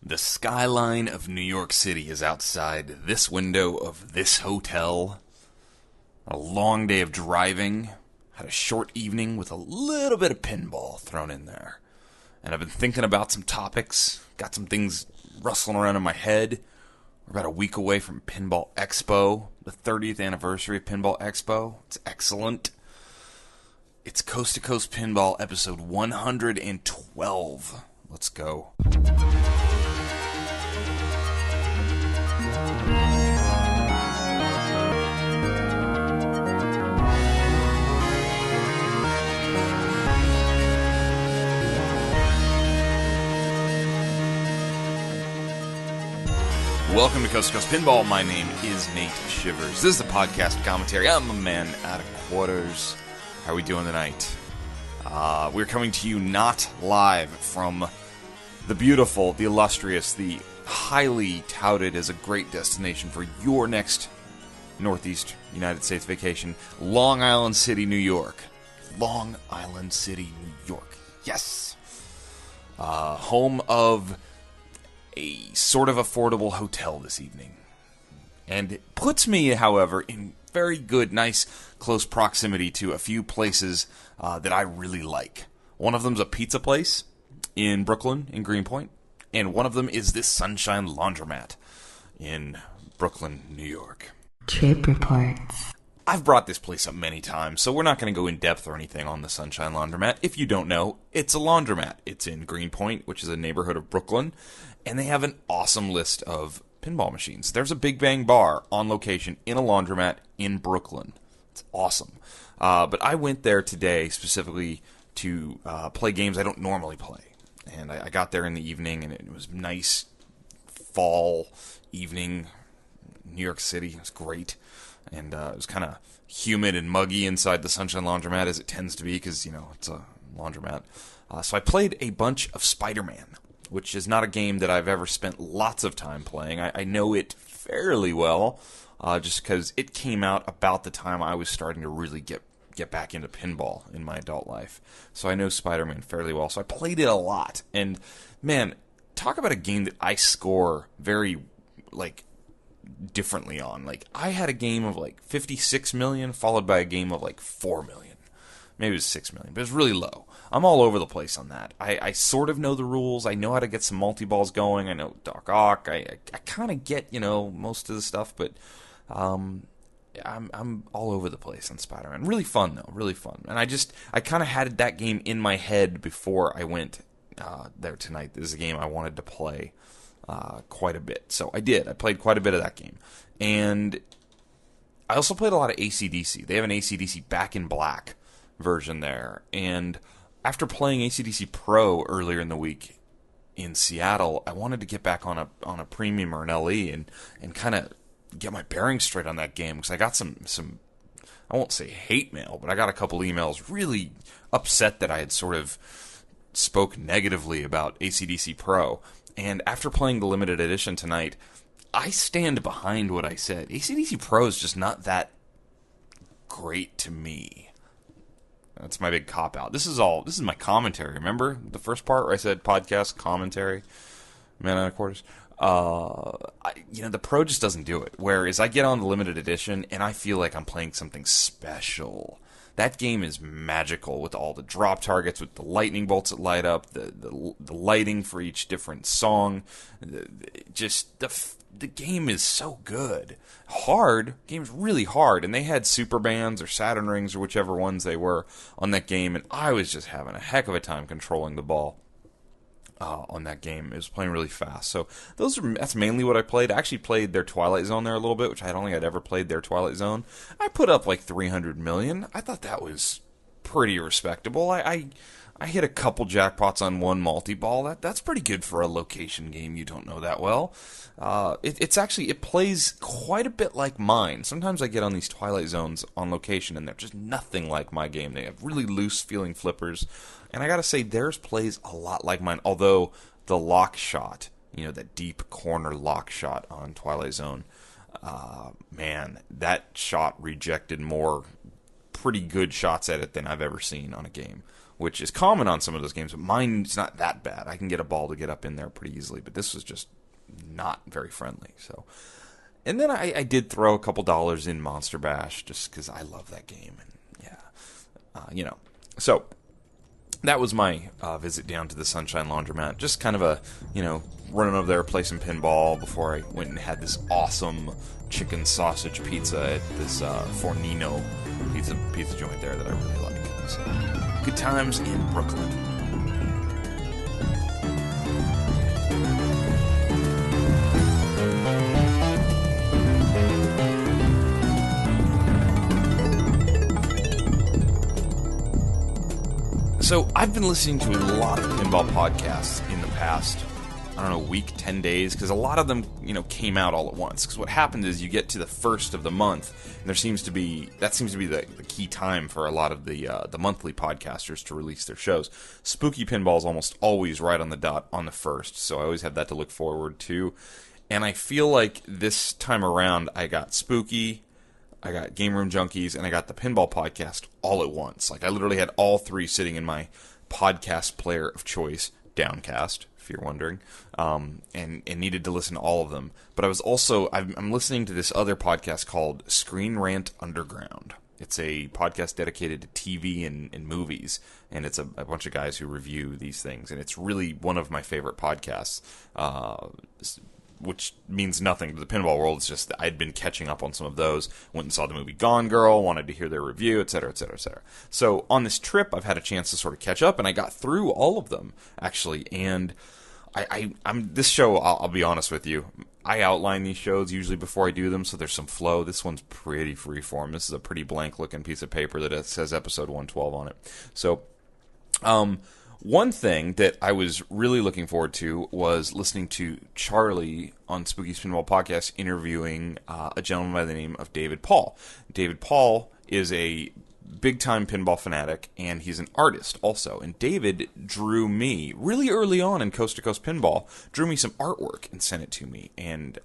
The skyline of New York City is outside this window of this hotel. A long day of driving. Had a short evening with a little bit of pinball thrown in there. And I've been thinking about some topics. Got some things rustling around in my head. We're about a week away from Pinball Expo, the 30th anniversary of Pinball Expo. It's excellent. It's Coast to Coast Pinball episode 112. Let's go. Welcome to Coast to Coast Pinball. My name is Nate Shivers. This is the podcast commentary. I'm a man out of quarters. How are we doing tonight? We're coming to you not live from the beautiful, the illustrious, the highly touted as a great destination for your next Northeast United States vacation, Long Island City, New York. Long Island City, New York. Yes! Home of a sort of affordable hotel this evening. And it puts me, however, in very good, nice, close proximity to a few places that I really like. One of them's a pizza place in Brooklyn, in Greenpoint. And one of them is this Sunshine Laundromat in Brooklyn, New York. Trip reports. I've brought this place up many times, so we're not going to go in depth or anything on the Sunshine Laundromat. If you don't know, it's a laundromat. It's in Greenpoint, which is a neighborhood of Brooklyn, and they have an awesome list of pinball machines. There's a Big Bang bar on location in a laundromat in Brooklyn. It's awesome. But I went there today specifically to play games I don't normally play. And I got there in the evening, and it was nice fall evening. New York City. It was great. And it was kind of humid and muggy inside the Sunshine Laundromat, as it tends to be, because, you know, it's a laundromat. So I played a bunch of Spider-Man, which is not a game that I've ever spent lots of time playing. I know it fairly well, just because it came out about the time I was starting to really get back into pinball in my adult life. So I know Spider-Man fairly well. So I played it a lot. And, man, talk about a game that I score very, differently on. I had a game of 56 million followed by a game of 4 million. Maybe it was 6 million, but it was really low. I'm all over the place on that. I sort of know the rules. I know how to get some multi-balls going. I know Doc Ock. I kind of get, most of the stuff, but I'm all over the place on Spider-Man. Really fun, though. Really fun. And I kind of had that game in my head before I went there tonight. This is a game I wanted to play quite a bit. So I did. I played quite a bit of that game. And I also played a lot of AC/DC. They have an AC/DC Back in Black version there. And after playing AC/DC Pro earlier in the week in Seattle, I wanted to get back on a premium or an LE and kind of get my bearings straight on that game, because I got some I won't say hate mail, but I got a couple emails really upset that I had sort of spoke negatively about AC/DC Pro. And after playing the limited edition tonight, I stand behind what I said. AC/DC Pro is just not that great to me. That's my big cop-out. This is my commentary. Remember the first part where I said podcast commentary? Man out of quarters. The Pro just doesn't do it. Whereas I get on the limited edition, and I feel like I'm playing something special. That game is magical with all the drop targets, with the lightning bolts that light up, the lighting for each different song. The game is so good. Hard. Game's really hard. And they had Super Bands or Saturn Rings or whichever ones they were on that game. And I was just having a heck of a time controlling the ball on that game. It was playing really fast. So that's mainly what I played. I actually played their Twilight Zone there a little bit, which I don't think I'd ever played their Twilight Zone. I put up 300 million. I thought that was pretty respectable. I hit a couple jackpots on one multi-ball. That's pretty good for a location game you don't know that well. It plays quite a bit like mine. Sometimes I get on these Twilight Zones on location, and they're just nothing like my game. They have really loose feeling flippers. And I gotta say, theirs plays a lot like mine, although the lock shot, that deep corner lock shot on Twilight Zone, man, that shot rejected more pretty good shots at it than I've ever seen on a game. which is common on some of those games, but mine's not that bad. I can get a ball to get up in there pretty easily, but this was just not very friendly. So, and then I did throw a couple dollars in Monster Bash just because I love that game, and yeah, so that was my visit down to the Sunshine Laundromat. Just kind of a, running over there, play some pinball before I went and had this awesome chicken sausage pizza at this Fornino pizza joint there that I really like. So, good times in Brooklyn. So, I've been listening to a lot of pinball podcasts in the past, week, 10 days, because a lot of them, came out all at once. Because what happened is you get to the first of the month, and that seems to be the key time for a lot of the monthly podcasters to release their shows. Spooky Pinball is almost always right on the dot on the first, so I always have that to look forward to. And I feel like this time around, I got Spooky, I got Game Room Junkies, and I got the Pinball Podcast all at once. Like, I literally had all three sitting in my podcast player of choice, Downcast, if you're wondering, and needed to listen to all of them. But I was also, I'm listening to this other podcast called Screen Rant Underground. It's a podcast dedicated to TV and movies, and it's a bunch of guys who review these things, and it's really one of my favorite podcasts, which means nothing to the pinball world. It's just that I'd been catching up on some of those, went and saw the movie Gone Girl, wanted to hear their review, etc., etc., etc. So on this trip, I've had a chance to sort of catch up, and I got through all of them, actually, and I'm this show, I'll be honest with you, I outline these shows usually before I do them, so there's some flow. This one's pretty freeform. This is a pretty blank-looking piece of paper that says episode 112 on it. So, one thing that I was really looking forward to was listening to Charlie on Spooky's Pinball Podcast interviewing a gentleman by the name of David Paul. David Paul is a big-time pinball fanatic, and he's an artist also. And David drew me, really early on in Coast2Coast Pinball, drew me some artwork and sent it to me. And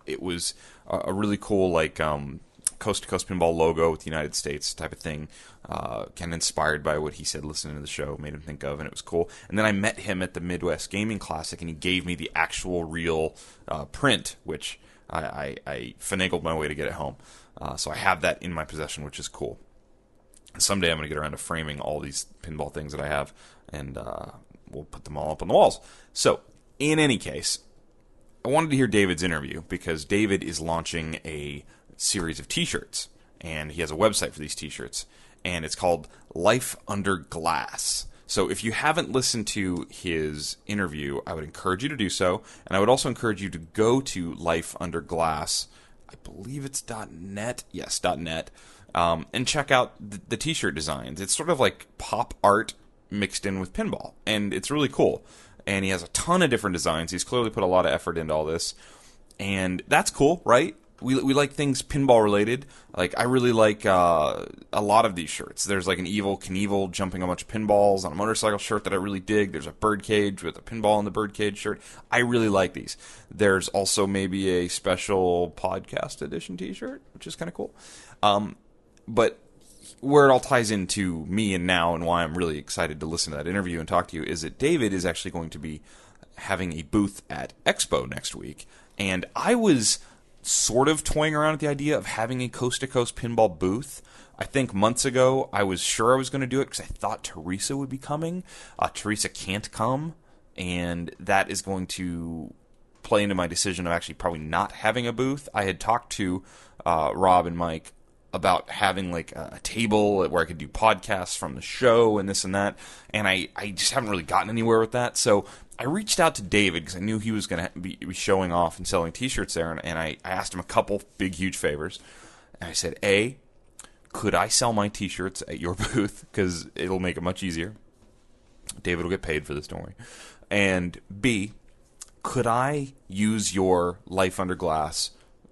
it was a really cool, Coast2Coast Pinball logo with the United States type of thing, kind of inspired by what he said listening to the show, made him think of, and it was cool. And then I met him at the Midwest Gaming Classic, and he gave me the actual real print, which I finagled my way to get it home. So I have that in my possession, which is cool. Someday I'm going to get around to framing all these pinball things that I have, and we'll put them all up on the walls. So, in any case, I wanted to hear David's interview, because David is launching a series of t-shirts, and he has a website for these t-shirts, and it's called Life Under Glass. So if you haven't listened to his interview, I would encourage you to do so, and I would also encourage you to go to Life Under Glass, I believe it's .net, yes, .net, and check out the t-shirt designs. It's sort of like pop art mixed in with pinball, and it's really cool. And he has a ton of different designs. He's clearly put a lot of effort into all this, and that's cool, right? We like things pinball related. Like, I really like a lot of these shirts. There's like an Evel Knievel jumping a bunch of pinballs on a motorcycle shirt that I really dig. There's a birdcage with a pinball in the birdcage shirt. I really like these. There's also maybe a special podcast edition t-shirt, which is kind of cool. But where it all ties into me and now, and why I'm really excited to listen to that interview and talk to you, is that David is actually going to be having a booth at Expo next week. And I was sort of toying around with the idea of having a Coast2Coast pinball booth. I think months ago I was sure I was going to do it because I thought Teresa would be coming. Teresa can't come, and that is going to play into my decision of actually probably not having a booth. I had talked to Rob and Mike about having like a table where I could do podcasts from the show and this and that, and I just haven't really gotten anywhere with that. So I reached out to David because I knew he was going to be showing off and selling t-shirts there, and I asked him a couple big, huge favors. And I said, A, could I sell my t-shirts at your booth? Because it'll make it much easier. David will get paid for this, don't worry. And B, could I use your Life Under Glass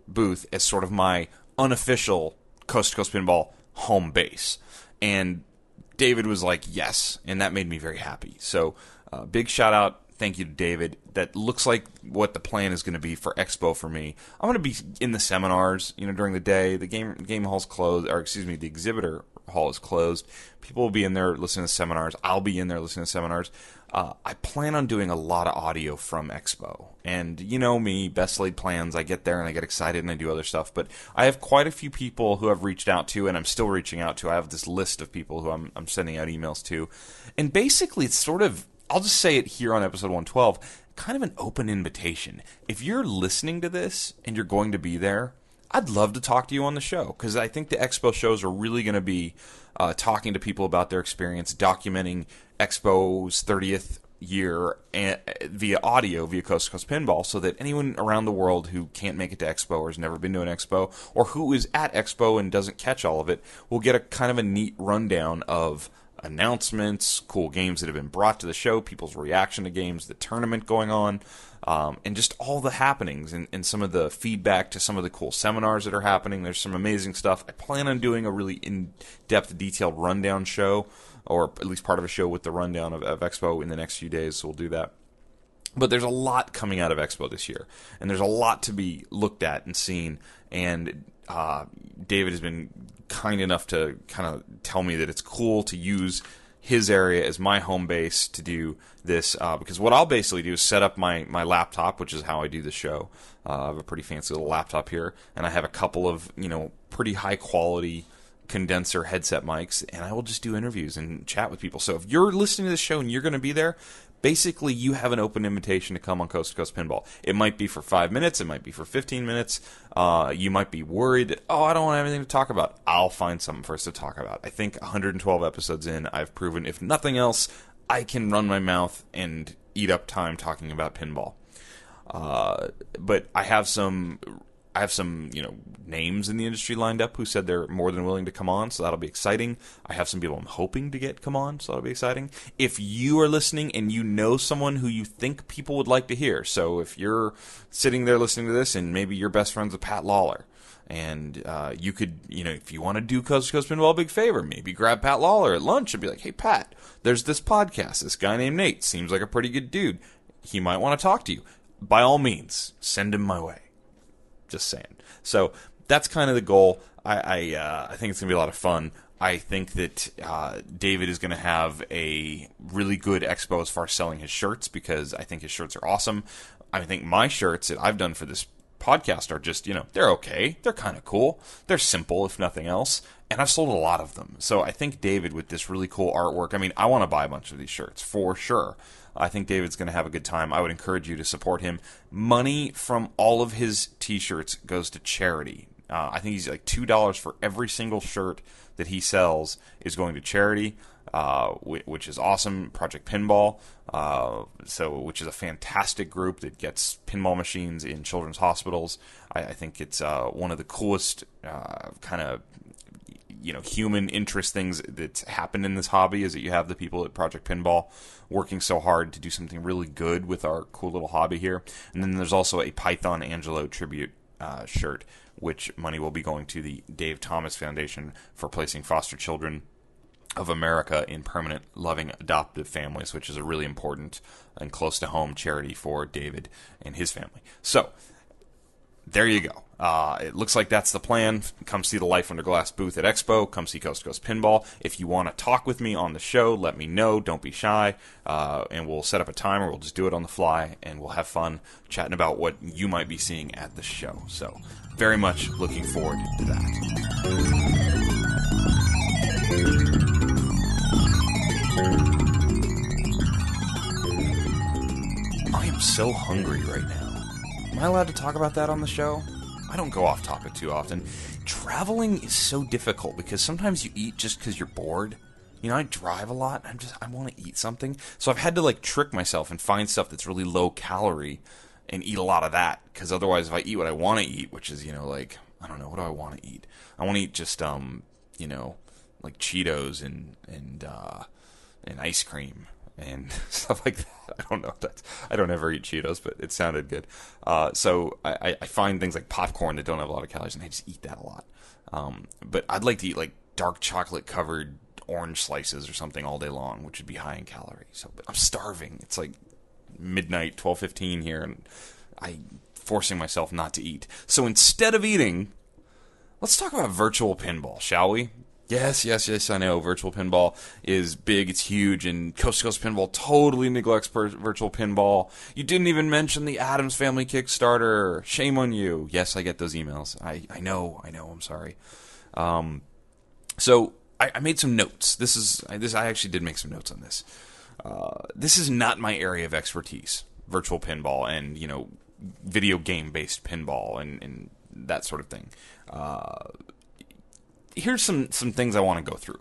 booth as sort of my unofficial Coast2Coast Pinball home base? And David was like, yes, and that made me very happy. So big shout out, thank you to David. That looks like what the plan is going to be for Expo for me. I'm going to be in the seminars, during the day. The game hall's closed, or excuse me, the exhibitor hall is closed. People will be in there listening to seminars. I'll be in there listening to seminars. I plan on doing a lot of audio from Expo. And you know me, best laid plans. I get there and I get excited and I do other stuff. But I have quite a few people who I've reached out to, and I'm still reaching out to. I have this list of people who I'm sending out emails to. And basically, it's sort of, I'll just say it here on episode 112, kind of an open invitation. If you're listening to this and you're going to be there, I'd love to talk to you on the show, because I think the Expo shows are really going to be talking to people about their experience, documenting Expo's 30th year via audio, via Coast to Coast Pinball, so that anyone around the world who can't make it to Expo or has never been to an Expo, or who is at Expo and doesn't catch all of it, will get a kind of a neat rundown of announcements, cool games that have been brought to the show, people's reaction to games, the tournament going on, and just all the happenings and some of the feedback to some of the cool seminars that are happening. There's some amazing stuff. I plan on doing a really in-depth, detailed rundown show, or at least part of a show with the rundown of Expo in the next few days, so we'll do that. But there's a lot coming out of Expo this year, and there's a lot to be looked at and seen, and David has been kind enough to kind of tell me that it's cool to use his area as my home base to do this, because what I'll basically do is set up my laptop, which is how I do the show. I have a pretty fancy little laptop here, and I have a couple of, pretty high quality condenser headset mics, and I will just do interviews and chat with people. So if you're listening to this show and you're going to be there, basically you have an open invitation to come on Coast to Coast Pinball. It might be for 5 minutes, it might be for 15 minutes. You might be worried that, I don't want anything to talk about. I'll find something for us to talk about. I think 112 episodes in, I've proven, if nothing else, I can run my mouth and eat up time talking about pinball. But I have some names in the industry lined up who said they're more than willing to come on, so that'll be exciting. I have some people I'm hoping to get come on, so that'll be exciting. If you are listening and you know someone who you think people would like to hear, so if you're sitting there listening to this and maybe your best friend's with Pat Lawler, and you could, if you want to do Coast to Coast Pinball a big favor, maybe grab Pat Lawler at lunch and be like, hey, Pat, there's this podcast, this guy named Nate, seems like a pretty good dude. He might want to talk to you. By all means, send him my way. Just saying. So that's kind of the goal. I think it's going to be a lot of fun. I think that David is going to have a really good expo as far as selling his shirts, because I think his shirts are awesome. I think my shirts that I've done for this podcast are just, they're okay. They're kind of cool. They're simple, if nothing else. And I've sold a lot of them. So I think David, with this really cool artwork, I want to buy a bunch of these shirts, for sure. I think David's going to have a good time. I would encourage you to support him. Money from all of his t-shirts goes to charity. I think he's like $2 for every single shirt that he sells is going to charity, which is awesome. Project Pinball, which is a fantastic group that gets pinball machines in children's hospitals. I think it's one of the coolest kind of human interest things that's happened in this hobby, is that you have the people at Project Pinball working so hard to do something really good with our cool little hobby here. And then there's also a Python Angelo tribute shirt, which money will be going to the Dave Thomas Foundation for placing foster children of America in permanent, loving, adoptive families, which is a really important and close to home charity for David and his family. So there you go. It looks like that's the plan. Come see the Life Under Glass booth at Expo. Come see Coast to Coast Pinball. If you want to talk with me on the show, let me know. Don't be shy. And we'll set up a time, or we'll just do it on the fly, and we'll have fun chatting about what you might be seeing at the show. So very much looking forward to that. I am so hungry right now. Am I allowed to talk about that on the show? I don't go off topic too often. Traveling is so difficult because sometimes you eat just because you're bored. I drive a lot. I want to eat something. So I've had to trick myself and find stuff that's really low calorie and eat a lot of that. Because otherwise, if I eat what I want to eat, which is, I don't know, what do I want to eat? I want to eat just, like Cheetos and ice cream and stuff like that. I don't know. I don't ever eat Cheetos, but it sounded good. So I find things like popcorn that don't have a lot of calories, and I just eat that a lot. But I'd like to eat dark chocolate covered orange slices or something all day long, which would be high in calories. So, but I'm starving. It's like midnight, 12:15 here, and I'm forcing myself not to eat. So instead of eating, let's talk about virtual pinball, shall we? Yes, I know. Virtual pinball is big, it's huge, and Coast2Coast Pinball totally neglects virtual pinball. You didn't even mention the Addams Family Kickstarter. Shame on you. Yes, I get those emails. I know, I'm sorry. So I made some notes. I actually did make some notes on this. This is not my area of expertise, virtual pinball and, video game-based pinball and that sort of thing. Here's some things I want to go through.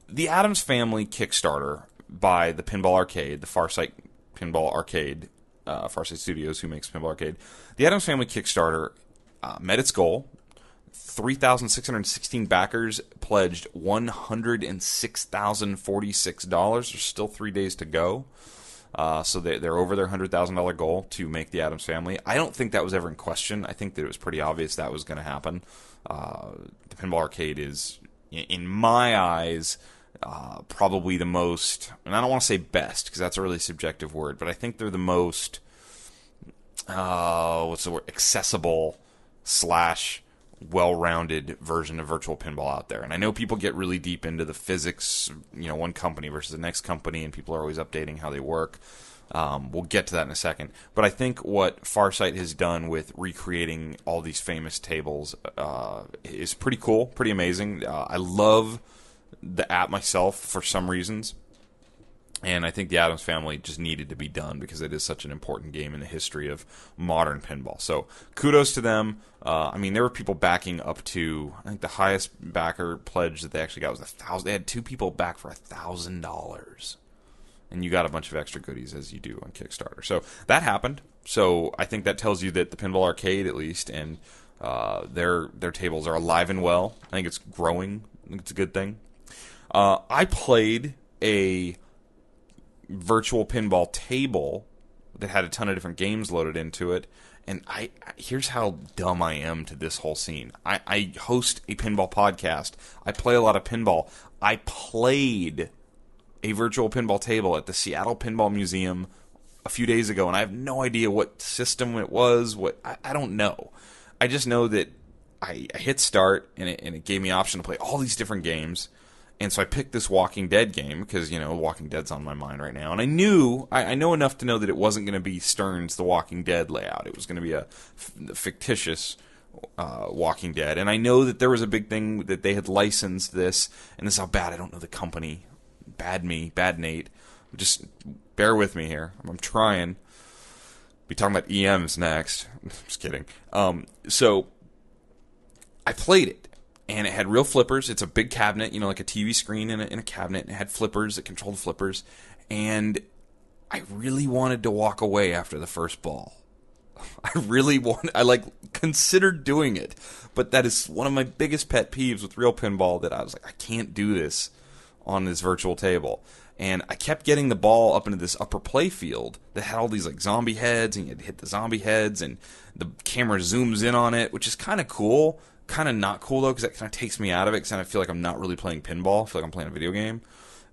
The Addams Family Kickstarter by the Pinball Arcade, the Farsight Pinball Arcade, Farsight Studios, who makes Pinball Arcade. The Addams Family Kickstarter met its goal. 3,616 backers pledged $106,046. There's still 3 days to go. So they're over their $100,000 goal to make the Addams Family. I don't think that was ever in question. I think that it was pretty obvious that was going to happen. The Pinball Arcade is, in my eyes, probably the most, and I don't want to say best, because that's a really subjective word, but I think they're the most, accessible / well-rounded version of virtual pinball out there. And I know people get really deep into the physics, one company versus the next company, and people are always updating how they work. We'll get to that in a second. But I think what Farsight has done with recreating all these famous tables is pretty cool, pretty amazing. I love the app myself for some reasons. And I think the Addams Family just needed to be done because it is such an important game in the history of modern pinball. So kudos to them. There were people backing up to, I think the highest backer pledge that they actually got was $1,000. They had 2 people back for $1,000. And you got a bunch of extra goodies as you do on Kickstarter. So that happened. So I think that tells you that the Pinball Arcade, at least, and their tables are alive and well. I think it's growing. I think it's a good thing. I played a virtual pinball table that had a ton of different games loaded into it. And here's how dumb I am to this whole scene. I host a pinball podcast. I play a lot of pinball. I played a virtual pinball table at the Seattle Pinball Museum a few days ago, and I have no idea what system it was. I don't know. I just know that I hit start, and it gave me an option to play all these different games. And so I picked this Walking Dead game because, Walking Dead's on my mind right now. And I know enough to know that it wasn't going to be Stern's The Walking Dead layout. It was going to be a fictitious Walking Dead. And I know that there was a big thing that they had licensed this. And this is how bad I don't know the company. Bad Nate. Just bear with me here. I'm trying. Be talking about EMs next. Just kidding. So I played it. And it had real flippers. It's a big cabinet, like a TV screen in a cabinet. And it had flippers that controlled flippers. And I really wanted to walk away after the first ball. I considered doing it. But that is one of my biggest pet peeves with real pinball, that I was like, I can't do this on this virtual table. And I kept getting the ball up into this upper play field that had all these zombie heads, and you had to hit the zombie heads, and the camera zooms in on it, which is kind of cool. Kind of not cool, though, because that kind of takes me out of it, because I feel like I'm not really playing pinball. I feel like I'm playing a video game.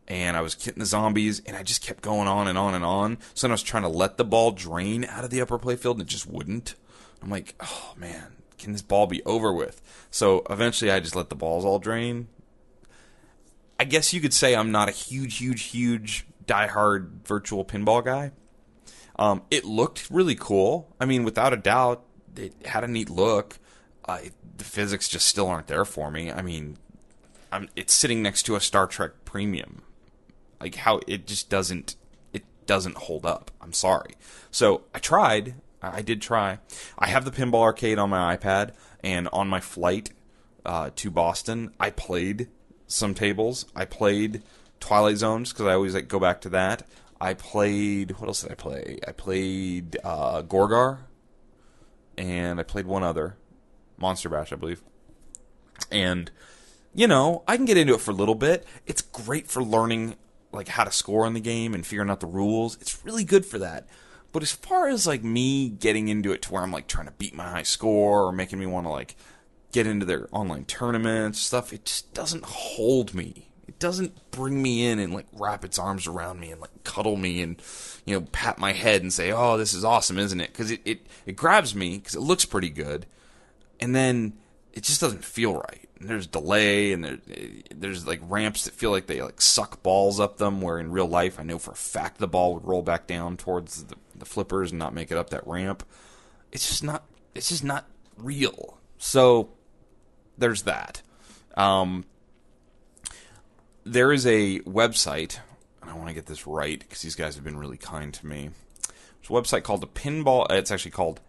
And I was hitting the zombies, and I just kept going on and on and on. So then I was trying to let the ball drain out of the upper play field, and it just wouldn't. I'm like, oh, man, can this ball be over with? So eventually I just let the balls all drain. I guess you could say I'm not a huge diehard virtual pinball guy. It looked really cool. Without a doubt, it had a neat look. The physics just still aren't there for me. It's sitting next to a Star Trek Premium. How it just doesn't hold up. I'm sorry. So I tried. I did try. I have the Pinball Arcade on my iPad, and on my flight to Boston, I played some tables. I played Twilight Zones, because I always go back to that. I played, what else did I play? I played Gorgar, and I played one other. Monster Bash, I believe. And, I can get into it for a little bit. It's great for learning, how to score in the game and figuring out the rules. It's really good for that. But as far as, me getting into it to where I'm, trying to beat my high score or making me want to, get into their online tournaments, stuff, it just doesn't hold me. It doesn't bring me in and, wrap its arms around me and, cuddle me and, pat my head and say, oh, this is awesome, isn't it? Because it grabs me because it looks pretty good. And then it just doesn't feel right. there's delay, and there's like ramps that feel like they like suck balls up them, where in real life I know for a fact the ball would roll back down towards the flippers and not make it up that ramp. It's just not real. So there's that. There is a website, and I want to get this right because these guys have been really kind to me. There's a website called it's actually called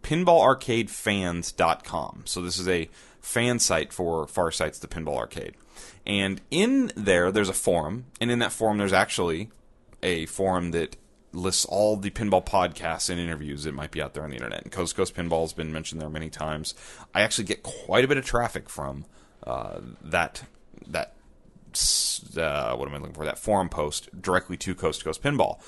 pinballarcadefans.com. So this is a fan site for Farsight's The Pinball Arcade. And in there's a forum, and in that forum there's actually a forum that lists all the pinball podcasts and interviews that might be out there on the internet. And Coast2Coast Pinball has been mentioned there many times. I actually get quite a bit of traffic from that forum post directly to Coast2Coast Pinball.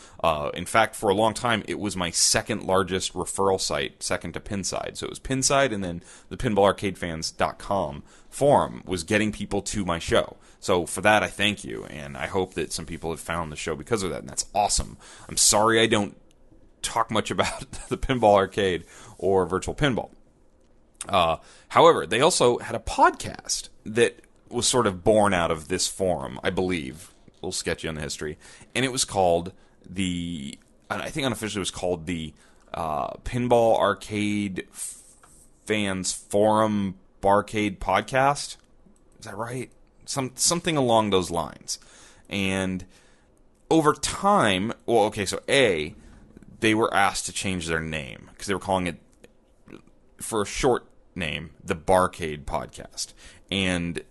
In fact, for a long time, it was my second largest referral site, second to Pinside. So it was Pinside, and then the pinballarcadefans.com forum was getting people to my show. So for that, I thank you, and I hope that some people have found the show because of that, and that's awesome. I'm sorry I don't talk much about the Pinball Arcade or Virtual Pinball. However, they also had a podcast that was sort of born out of this forum, I believe. A little sketchy on the history. And it was called I think unofficially it was called the Pinball Arcade Fans Forum Barcade Podcast. Is that right? Something along those lines. And over time, they were asked to change their name because they were calling it, for a short name, the Barcade Podcast. And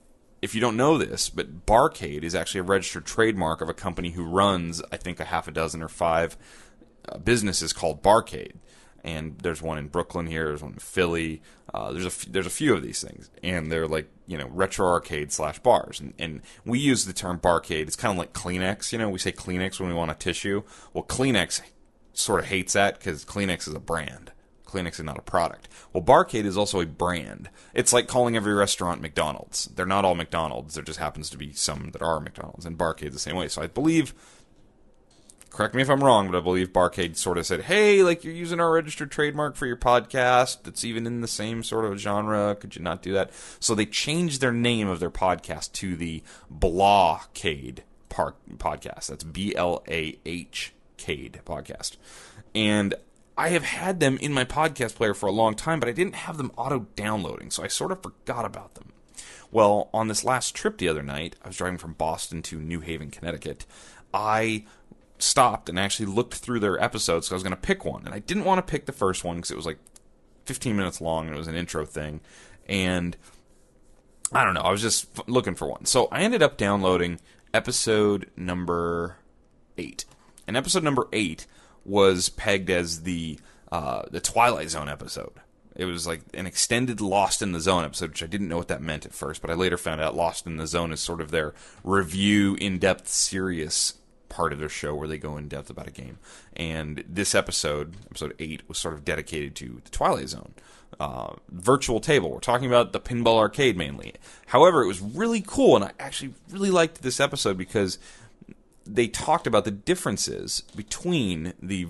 if you don't know this, but Barcade is actually a registered trademark of a company who runs, I think, a half a dozen or 5 businesses called Barcade. And there's one in Brooklyn here, there's one in Philly, there's a few of these things. And they're like, retro arcade / bars. And we use the term Barcade. It's kind of like Kleenex, we say Kleenex when we want a tissue. Well, Kleenex sort of hates that because Kleenex is a brand. Kleenex is not a product. Well, Barcade is also a brand. It's like calling every restaurant McDonald's. They're not all McDonald's. There just happens to be some that are McDonald's, and Barcade's the same way. So I believe, correct me if I'm wrong, but I believe Barcade sort of said, hey, like, you're using our registered trademark for your podcast that's even in the same sort of genre. Could you not do that? So they changed their name of their podcast to the Blahcade podcast. That's BLAH-Cade podcast. And I have had them in my podcast player for a long time, but I didn't have them auto-downloading, so I sort of forgot about them. Well, on this last trip the other night, I was driving from Boston to New Haven, Connecticut. I stopped and actually looked through their episodes because I was going to pick one. And I didn't want to pick the first one because it was like 15 minutes long and it was an intro thing. And I don't know, I was just looking for one. So I ended up downloading episode number 8. And episode number 8 was pegged as the Twilight Zone episode. It was like an extended Lost in the Zone episode, which I didn't know what that meant at first, but I later found out Lost in the Zone is sort of their review, in-depth, serious part of their show where they go in-depth about a game. And this episode 8, was sort of dedicated to the Twilight Zone. Virtual Table. We're talking about the Pinball Arcade mainly. However, it was really cool, and I actually really liked this episode because they talked about the differences between the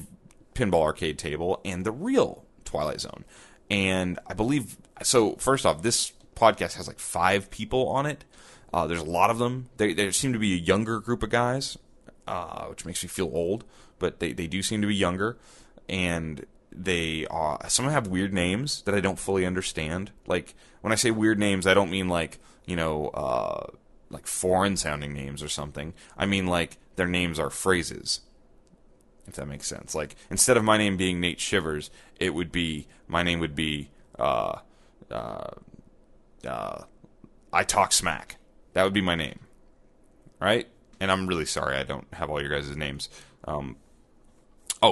Pinball Arcade table and the real Twilight Zone. And I believe, so first off, this podcast has like 5 people on it. There's a lot of them. There seem to be a younger group of guys, which makes me feel old, but they do seem to be younger. And they some have weird names that I don't fully understand. Like, when I say weird names, I don't mean like, like foreign sounding names or something. I mean like their names are phrases, if that makes sense. Like, instead of my name being Nate Shivers, my name would be I Talk Smack. That would be my name, right? And I'm really sorry I don't have all your guys' names.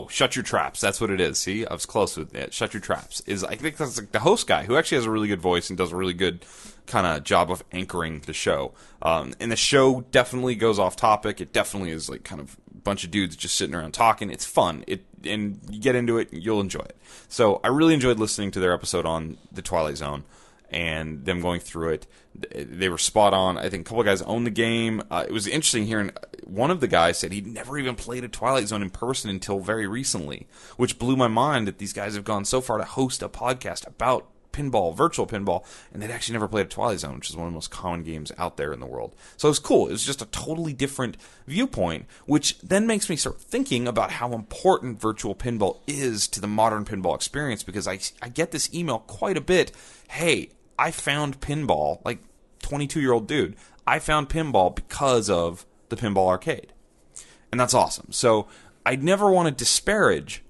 Shut Your Traps. That's what it is. See, I was close with it. Shut Your Traps I think that's like the host guy who actually has a really good voice and does a really good kind of job of anchoring the show. And the show definitely goes off topic. It definitely is like kind of a bunch of dudes just sitting around talking. It's fun. And you get into it, you'll enjoy it. So I really enjoyed listening to their episode on the Twilight Zone and them going through it. They were spot on. I think a couple of guys owned the game. It was interesting hearing one of the guys said he'd never even played a Twilight Zone in person until very recently, which blew my mind that these guys have gone so far to host a podcast about pinball, virtual pinball, and they'd actually never played a Twilight Zone, which is one of the most common games out there in the world. So it was cool. It was just a totally different viewpoint, which then makes me start thinking about how important virtual pinball is to the modern pinball experience, because I get this email quite a bit. Hey, I found pinball, like 22-year-old dude, I found pinball because of the Pinball Arcade. And that's awesome. So I'd never want to disparage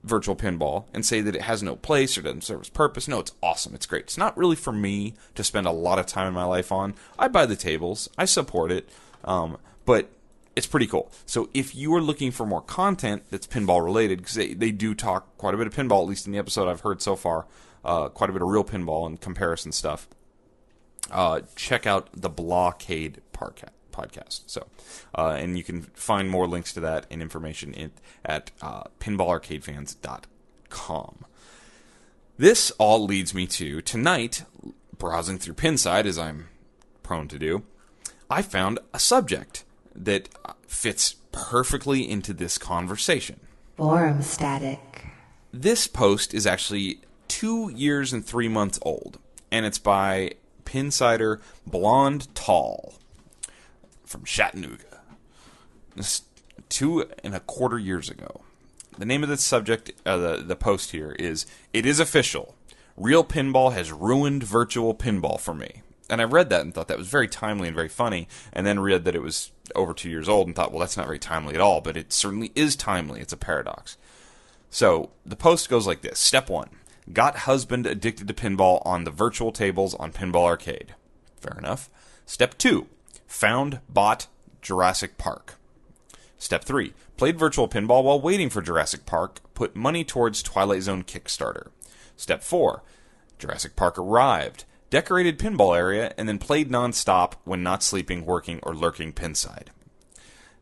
virtual pinball and say that it has no place or doesn't serve its purpose. No, it's awesome. It's great. It's not really for me to spend a lot of time in my life on. I buy the tables. I support it. But it's pretty cool. So if you are looking for more content that's pinball related, because they do talk quite a bit of pinball, at least in the episode I've heard so far, quite a bit of real pinball and comparison stuff, check out the Blockade podcast. So, and you can find more links to that and information at pinballarcadefans.com. This all leads me to tonight, browsing through Pinside, as I'm prone to do, I found a subject that fits perfectly into this conversation. Forum static. This post is actually 2 years and 3 months old, and it's by Pinsider Blonde Tall from Chattanooga. This 2.25 years ago. The name of the subject, the post here is, "It is official. Real pinball has ruined virtual pinball for me." And I read that and thought that was very timely and very funny, and then read that it was over 2 years old and thought, well, that's not very timely at all, but it certainly is timely. It's a paradox. So the post goes like this. Step 1. Got husband addicted to pinball on the virtual tables on Pinball Arcade. Fair enough. Step 2. Found, bought Jurassic Park. Step 3. Played virtual pinball while waiting for Jurassic Park. Put money towards Twilight Zone Kickstarter. Step 4. Jurassic Park arrived. Decorated pinball area, and then played non-stop when not sleeping, working, or lurking pinside.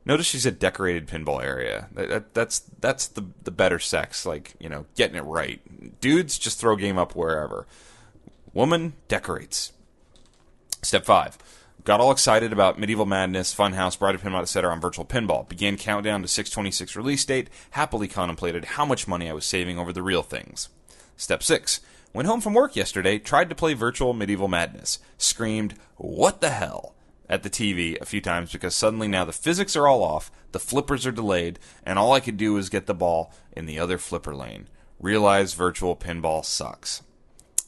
Notice she said decorated pinball area. That's the better sex, like, getting it right. Dudes just throw game up wherever. Woman decorates. Step 5. Got all excited about Medieval Madness, Funhouse, Bride of Pinball, etc. on virtual pinball. Began countdown to 6/26 release date. Happily contemplated how much money I was saving over the real things. Step 6. Went home from work yesterday, tried to play virtual Medieval Madness. Screamed, "What the hell?" at the TV a few times because suddenly now the physics are all off, the flippers are delayed, and all I could do was get the ball in the other flipper lane. Realized virtual pinball sucks.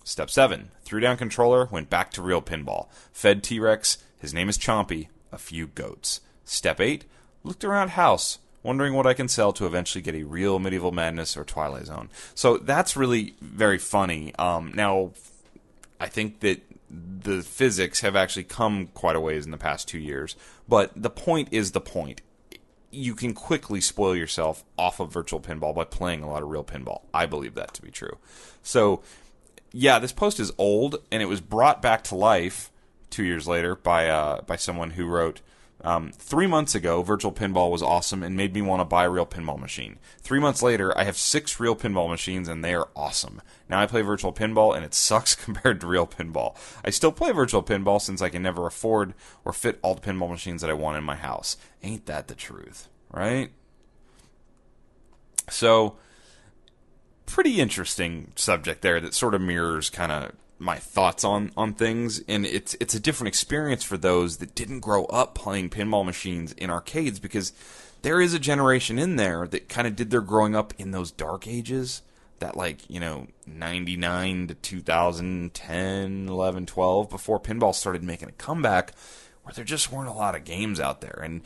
Step 7. Threw down controller, went back to real pinball. Fed T-Rex, his name is Chompy, a few goats. Step 8. Looked around house, wondering what I can sell to eventually get a real Medieval Madness or Twilight Zone. So that's really very funny. Now, I think that the physics have actually come quite a ways in the past 2 years, but the point is the point. You can quickly spoil yourself off of virtual pinball by playing a lot of real pinball. I believe that to be true. So, yeah, this post is old, and it was brought back to life 2 years later by someone who wrote, 3 months ago, virtual pinball was awesome and made me want to buy a real pinball machine. 3 months later, I have 6 real pinball machines and they are awesome. Now I play virtual pinball and it sucks compared to real pinball. I still play virtual pinball since I can never afford or fit all the pinball machines that I want in my house. Ain't that the truth, right? So, pretty interesting subject there that sort of mirrors kind of my thoughts on things, and it's a different experience for those that didn't grow up playing pinball machines in arcades, because there is a generation in there that kind of did their growing up in those dark ages, that 99 to 2010, 11, 12, before pinball started making a comeback, where there just weren't a lot of games out there. And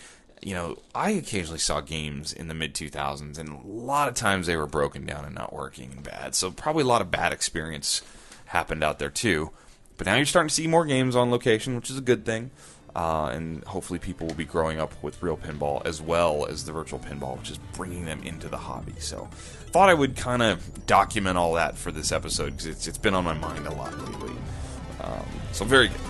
I occasionally saw games in the mid-2000s, and a lot of times they were broken down and not working and bad, so probably a lot of bad experience happened out there too. But now you're starting to see more games on location, which is a good thing, and hopefully people will be growing up with real pinball as well as the virtual pinball, which is bringing them into the hobby. So thought I would kind of document all that for this episode, because it's been on my mind a lot lately. So very good.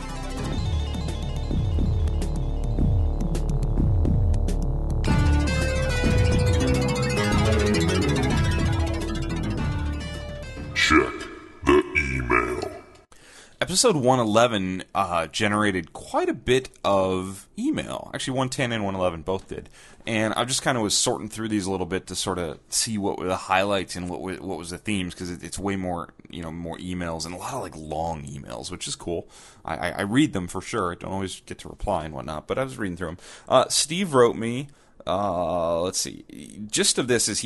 episode 111 generated quite a bit of email. Actually, 110 and 111 both did. And I just kind of was sorting through these a little bit to sort of see what were the highlights and what was the themes, because it's way more, more emails and a lot of like long emails, which is cool. I read them for sure. I don't always get to reply and whatnot, but I was reading through them. Steve wrote me. Let's see. Gist of this is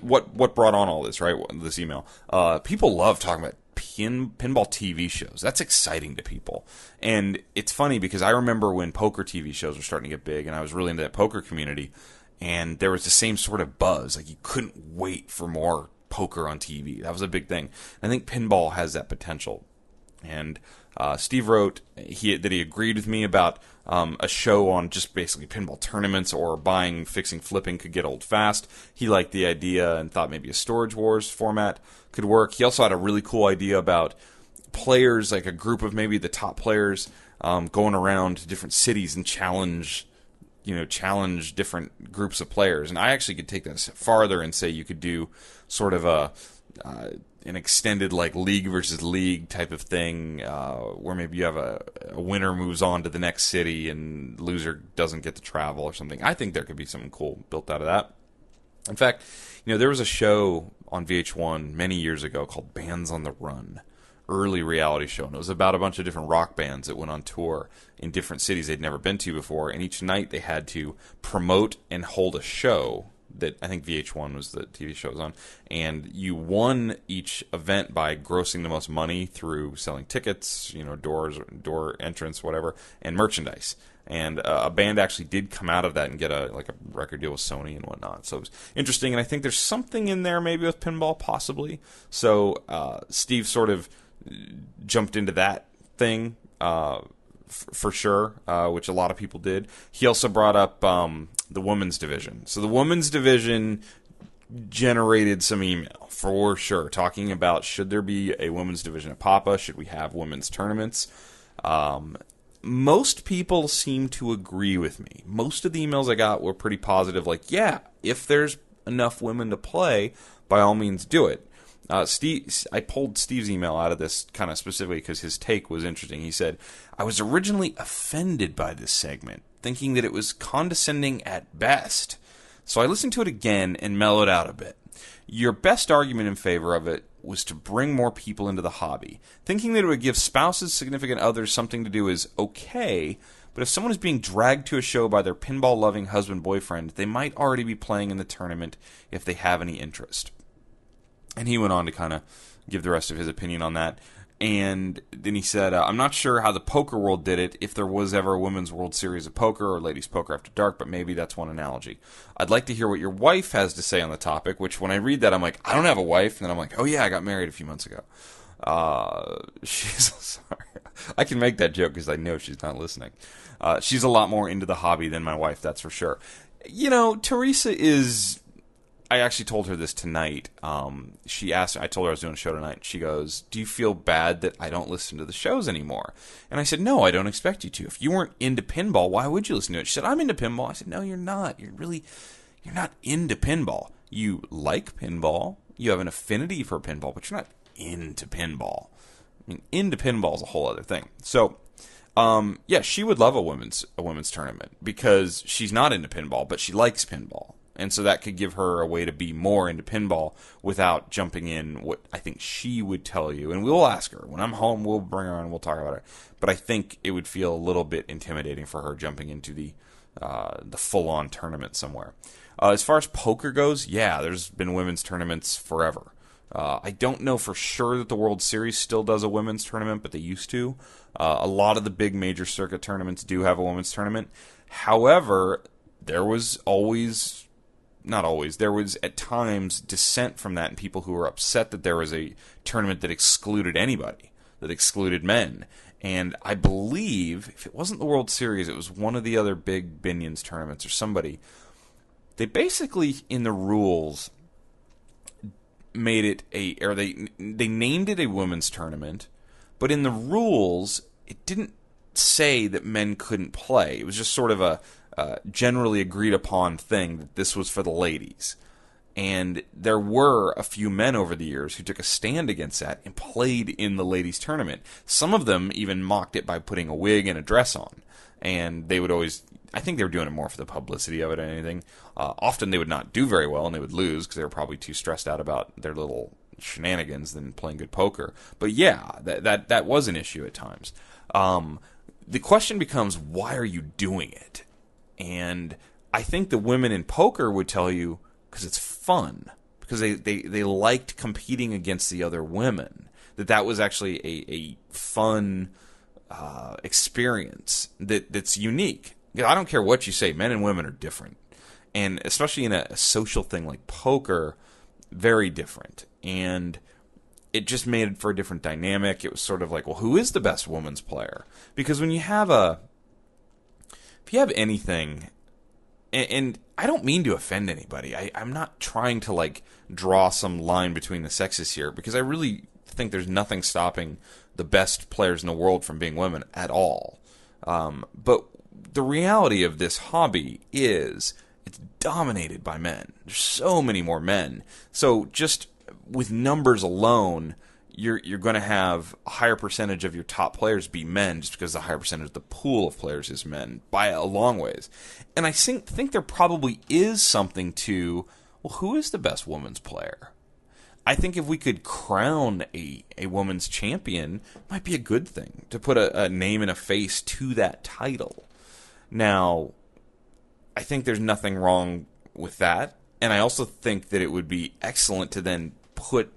what brought on all this, right? This email. People love talking about pinball TV shows. That's exciting to people. And it's funny because I remember when poker TV shows were starting to get big, and I was really into that poker community, and there was the same sort of buzz. Like, you couldn't wait for more poker on TV. That was a big thing. I think pinball has that potential. And Steve wrote that he agreed with me about a show on just basically pinball tournaments, or buying, fixing, flipping could get old fast. He liked the idea and thought maybe a Storage Wars format could work. He also had a really cool idea about players, like a group of maybe the top players, going around to different cities and challenge different groups of players. And I actually could take that farther and say you could do sort of an extended like league versus league type of thing, where maybe you have a winner moves on to the next city and loser doesn't get to travel or something. I think there could be something cool built out of that. In fact, there was a show on VH1 many years ago called Bands on the Run, early reality show, and it was about a bunch of different rock bands that went on tour in different cities they'd never been to before, and each night they had to promote and hold a show that I think VH1 was the TV show it was on, and you won each event by grossing the most money through selling tickets, door entrance, whatever, and merchandise. And a band actually did come out of that and get a record deal with Sony and whatnot. So it was interesting, and I think there's something in there maybe with pinball, possibly. So Steve sort of jumped into that thing for sure, which a lot of people did. He also brought up the women's division. So the women's division generated some email for sure, talking about, should there be a women's division at Papa? Should we have women's tournaments? Most people seem to agree with me. Most of the emails I got were pretty positive, like, yeah, if there's enough women to play, by all means do it. I pulled Steve's email out of this kind of specifically because his take was interesting. He said, I was originally offended by this segment, thinking that it was condescending at best. So I listened to it again and mellowed out a bit. Your best argument in favor of it was to bring more people into the hobby. Thinking that it would give spouses, significant others something to do is okay, but if someone is being dragged to a show by their pinball-loving husband-boyfriend, they might already be playing in the tournament if they have any interest. And he went on to kind of give the rest of his opinion on that. And then he said, I'm not sure how the poker world did it, if there was ever a women's World Series of Poker or ladies poker after dark, but maybe that's one analogy. I'd like to hear what your wife has to say on the topic, which when I read that, I'm like, I don't have a wife. And then I'm like, oh yeah, I got married a few months ago. She's sorry. I can make that joke because I know she's not listening. She's a lot more into the hobby than my wife, that's for sure. Teresa is... I actually told her this tonight. She asked, I told her I was doing a show tonight. She goes, do you feel bad that I don't listen to the shows anymore? And I said, no, I don't expect you to. If you weren't into pinball, why would you listen to it? She said, I'm into pinball. I said, no, you're not. You're not into pinball. You like pinball. You have an affinity for pinball, but you're not into pinball. I mean, into pinball is a whole other thing. So, yeah, she would love a women's tournament because she's not into pinball, but she likes pinball. And so that could give her a way to be more into pinball without jumping in what I think she would tell you. And we'll ask her. When I'm home, we'll bring her on and we'll talk about it. But I think it would feel a little bit intimidating for her jumping into the full-on tournament somewhere. As far as poker goes, yeah, there's been women's tournaments forever. I don't know for sure that the World Series still does a women's tournament, but they used to. A lot of the big major circuit tournaments do have a women's tournament. However, there was always... Not always. There was, at times, dissent from that and people who were upset that there was a tournament that excluded anybody, that excluded men. And I believe, if it wasn't the World Series, it was one of the other big Binions tournaments or somebody. They basically, in the rules, made it they named it a women's tournament, but in the rules, it didn't say that men couldn't play. It was just sort of a generally agreed upon thing that this was for the ladies. And there were a few men over the years who took a stand against that and played in the ladies' tournament. Some of them even mocked it by putting a wig and a dress on. And they would always, I think they were doing it more for the publicity of it than anything. Often they would not do very well and they would lose because they were probably too stressed out about their little shenanigans than playing good poker. But yeah, that was an issue at times. The question becomes, why are you doing it? And I think the women in poker would tell you, because it's fun, because they liked competing against the other women, that was actually a fun experience that's unique. I don't care what you say, men and women are different, and especially in a social thing like poker, very different. And it just made for a different dynamic. It was sort of like, well, who is the best women's player? Because when you have if you have anything. And I don't mean to offend anybody. I'm not trying to like draw some line between the sexes here, because I really think there's nothing stopping the best players in the world from being women at all. But the reality of this hobby is it's dominated by men. There's so many more men. So just with numbers alone, you're going to have a higher percentage of your top players be men, just because the higher percentage of the pool of players is men by a long ways. And I think there probably is something to, well, who is the best women's player? I think if we could crown a women's champion, it might be a good thing to put a name and a face to that title. Now, I think there's nothing wrong with that. And I also think that it would be excellent to then put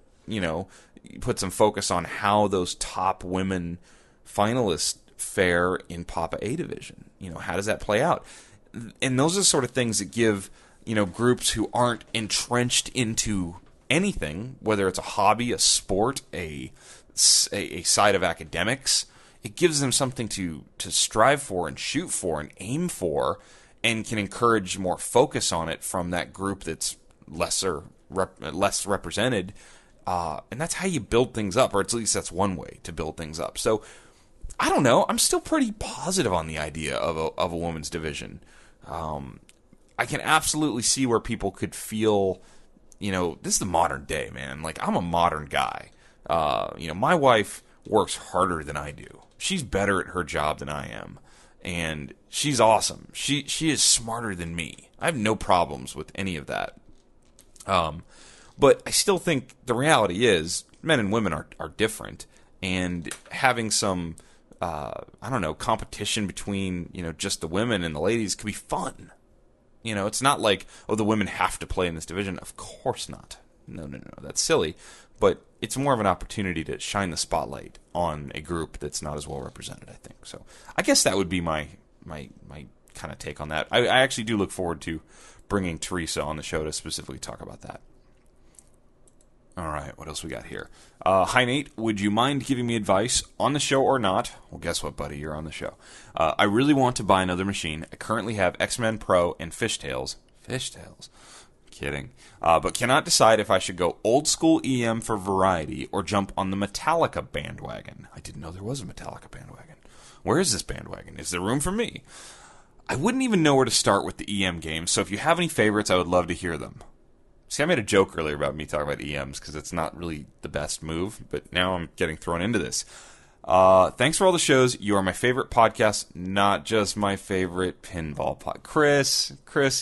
some focus on how those top women finalists fare in Papa A division. How does that play out? And those are the sort of things that give, groups who aren't entrenched into anything, whether it's a hobby, a sport, a side of academics, it gives them something to strive for and shoot for and aim for, and can encourage more focus on it from that group that's less represented. And that's how you build things up, or at least that's one way to build things up. So, I don't know. I'm still pretty positive on the idea of a women's division. I can absolutely see where people could feel, this is the modern day, man. Like, I'm a modern guy. My wife works harder than I do. She's better at her job than I am. And she's awesome. She is smarter than me. I have no problems with any of that. But I still think the reality is men and women are different, and having some, competition between, just the women and the ladies could be fun. It's not like, oh, the women have to play in this division. Of course not. No, that's silly. But it's more of an opportunity to shine the spotlight on a group that's not as well represented, I think. So I guess that would be my kind of take on that. I actually do look forward to bringing Teresa on the show to specifically talk about that. All right, what else we got here? Hi, Nate. Would you mind giving me advice on the show or not? Well, guess what, buddy? You're on the show. I really want to buy another machine. I currently have X-Men Pro and Fishtails. Fishtails? Kidding. But cannot decide if I should go old school EM for variety or jump on the Metallica bandwagon. I didn't know there was a Metallica bandwagon. Where is this bandwagon? Is there room for me? I wouldn't even know where to start with the EM games, so if you have any favorites, I would love to hear them. See, I made a joke earlier about me talking about EMs because it's not really the best move, but now I'm getting thrown into this. Thanks for all the shows. You are my favorite podcast, not just my favorite pinball pod. Chris,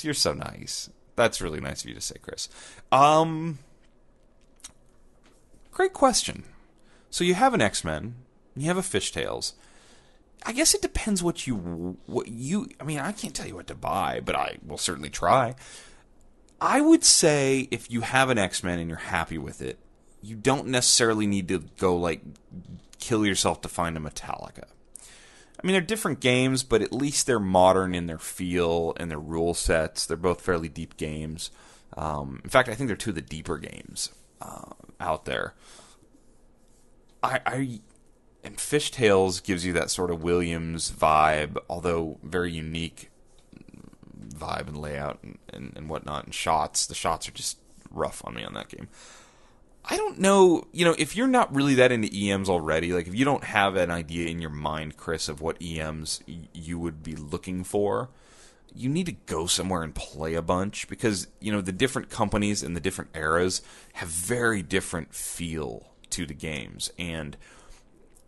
you're so nice. That's really nice of you to say, Chris. Great question. So you have an X-Men, you have a Fishtails. I guess it depends what you. I mean, I can't tell you what to buy, but I will certainly try. I would say if you have an X-Men and you're happy with it, you don't necessarily need to go kill yourself to find a Metallica. I mean, they're different games, but at least they're modern in their feel and their rule sets. They're both fairly deep games. In fact, I think they're two of the deeper games out there. And Fishtails gives you that sort of Williams vibe, although very unique vibe and layout and whatnot, and shots. The shots are just rough on me on that game. I don't know, if you're not really that into EMs already, if you don't have an idea in your mind, Chris, of what EMs you would be looking for, you need to go somewhere and play a bunch because, the different companies and the different eras have very different feel to the games. And,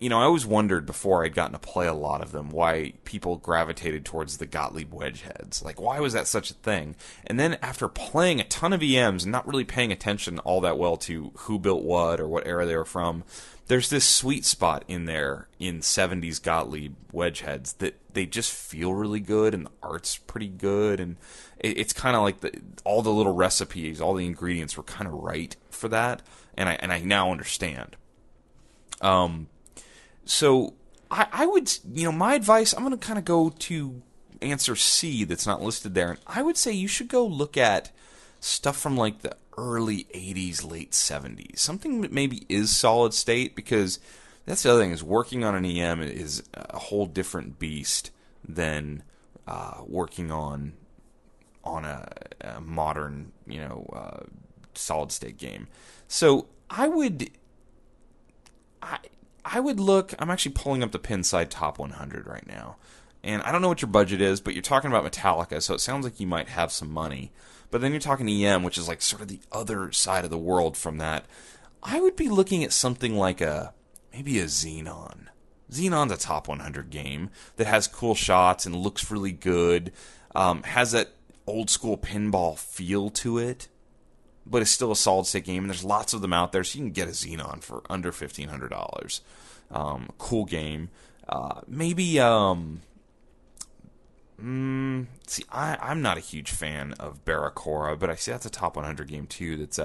I always wondered before I'd gotten to play a lot of them why people gravitated towards the Gottlieb wedge heads. Like, why was that such a thing? And then after playing a ton of EMs and not really paying attention all that well to who built what or what era they were from, there's this sweet spot in there in 70s Gottlieb wedge heads that they just feel really good and the art's pretty good. And it's kind of like all the little recipes, all the ingredients were kind of right for that. And I now understand. So I would, my advice, I'm going to kind of go to answer C that's not listed there. And I would say you should go look at stuff from like the early 80s, late 70s. Something that maybe is solid state, because that's the other thing, is working on an EM is a whole different beast than working on a modern, solid state game. So I would look. I'm actually pulling up the Pinside Top 100 right now, and I don't know what your budget is, but you're talking about Metallica, so it sounds like you might have some money. But then you're talking EM, which is like sort of the other side of the world from that. I would be looking at something like maybe a Xenon. Xenon's a top 100 game that has cool shots and looks really good, has that old school pinball feel to it, but it's still a solid state game, and there's lots of them out there, so you can get a Xenon for under $1,500. Cool game. Maybe, see, I'm not a huge fan of Barracora, but I see that's a top 100 game too. That's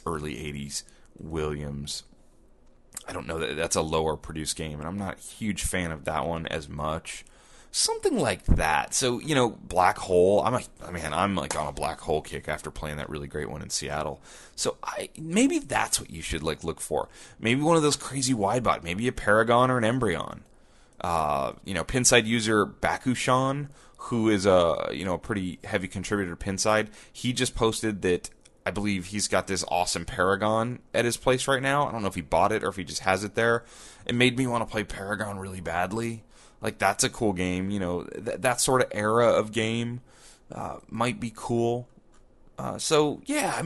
early 80s Williams. I don't know, that's a lower produced game, and I'm not a huge fan of that one as much. Something like that. So, Black Hole. I'm like on a Black Hole kick after playing that really great one in Seattle. So maybe that's what you should look for. Maybe one of those crazy widebot. Maybe a Paragon or an Embryon. Pinside user Bakushan, who is a pretty heavy contributor to Pinside. He just posted that I believe he's got this awesome Paragon at his place right now. I don't know if he bought it or if he just has it there. It made me want to play Paragon really badly. Like, that's a cool game, that sort of era of game might be cool. So, yeah,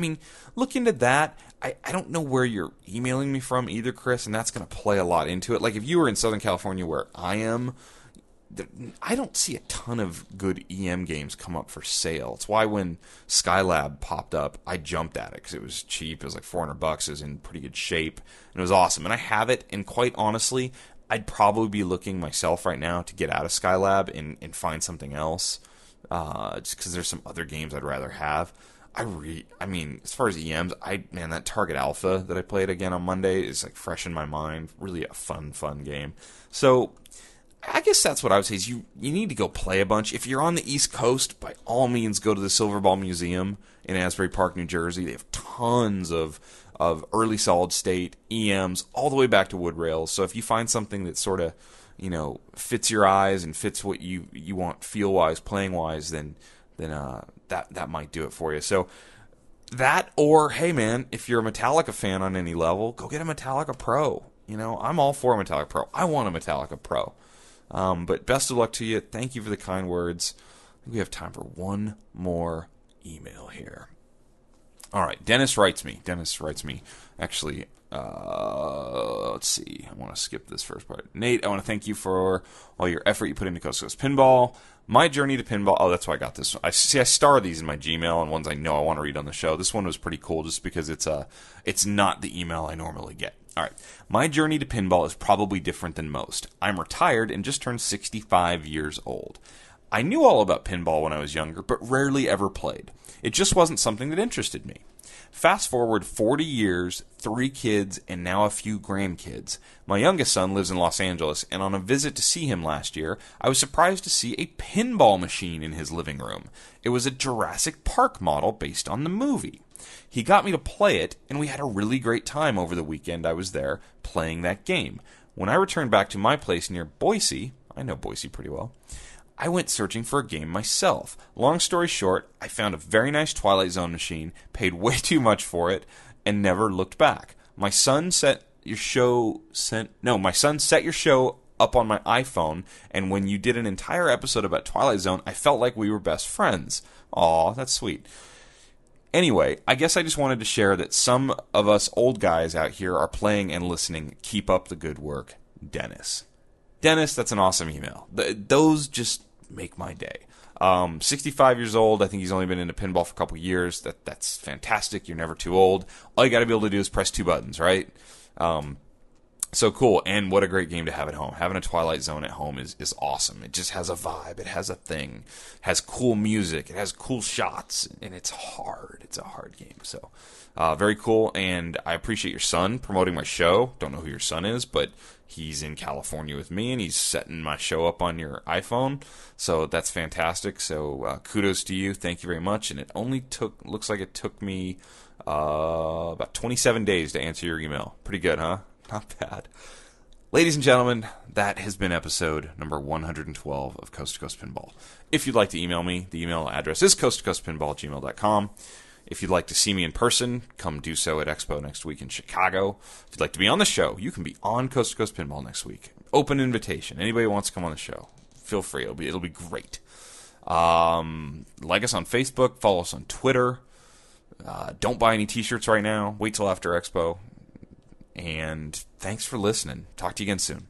look into that. I don't know where you're emailing me from either, Chris, and that's going to play a lot into it. Like, if you were in Southern California where I am, I don't see a ton of good EM games come up for sale. It's why when Skylab popped up, I jumped at it because it was cheap. It was like $400. It was in pretty good shape, and it was awesome. And I have it, and quite honestly, I'd probably be looking myself right now to get out of Skylab and find something else, just because there's some other games I'd rather have. As far as EMs, that Target Alpha that I played again on Monday is like fresh in my mind. Really a fun game. So I guess that's what I would say is you need to go play a bunch. If you're on the East Coast, by all means go to the Silver Ball Museum in Asbury Park, New Jersey. They have tons of early solid state EMs all the way back to wood rails. So if you find something that sort of, fits your eyes and fits what you want feel-wise, playing-wise, then that might do it for you. So that, or, hey man, if you're a Metallica fan on any level, go get a Metallica Pro. I'm all for a Metallica Pro. I want a Metallica Pro. But best of luck to you. Thank you for the kind words. I think we have time for one more email here. All right, Dennis writes me. Actually, let's see. I want to skip this first part. Nate, I want to thank you for all your effort you put into Coast2Coast Pinball. My journey to pinball. Oh, that's why I got this one. I star these in my Gmail and ones I know I want to read on the show. This one was pretty cool just because it's not the email I normally get. All right. My journey to pinball is probably different than most. I'm retired and just turned 65 years old. I knew all about pinball when I was younger, but rarely ever played. It just wasn't something that interested me. Fast forward 40 years, 3 kids, and now a few grandkids. My youngest son lives in Los Angeles, and on a visit to see him last year, I was surprised to see a pinball machine in his living room. It was a Jurassic Park model based on the movie. He got me to play it, and we had a really great time over the weekend I was there playing that game. When I returned back to my place near Boise, I know Boise pretty well, I went searching for a game myself. Long story short, I found a very nice Twilight Zone machine, paid way too much for it, and never looked back. My son set your show up on my iPhone, and when you did an entire episode about Twilight Zone, I felt like we were best friends. Aw, that's sweet. Anyway, I guess I just wanted to share that some of us old guys out here are playing and listening. Keep up the good work, Dennis. Dennis, that's an awesome email. Those just make my day. 65 years old. I think he's only been into pinball for a couple years. That's fantastic. You're never too old. All you got to be able to do is press 2 buttons, right? So cool, and what a great game to have at home. Having a Twilight Zone at home is awesome. It just has a vibe. It has a thing. It has cool music. It has cool shots, and it's hard. It's a hard game. So very cool, and I appreciate your son promoting my show. Don't know who your son is, but he's in California with me, and he's setting my show up on your iPhone. So that's fantastic. So kudos to you. Thank you very much. And it only looks like it took me about 27 days to answer your email. Pretty good, huh? Not bad. Ladies and gentlemen, that has been episode number 112 of Coast to Coast Pinball. If you'd like to email me, the email address is coasttocoastpinball@gmail.com. If you'd like to see me in person, come do so at Expo next week in Chicago. If you'd like to be on the show, you can be on Coast to Coast Pinball next week. Open invitation. Anybody who wants to come on the show, feel free. It'll be great. Like us on Facebook. Follow us on Twitter. Don't buy any t-shirts right now. Wait till after Expo. And thanks for listening. Talk to you again soon.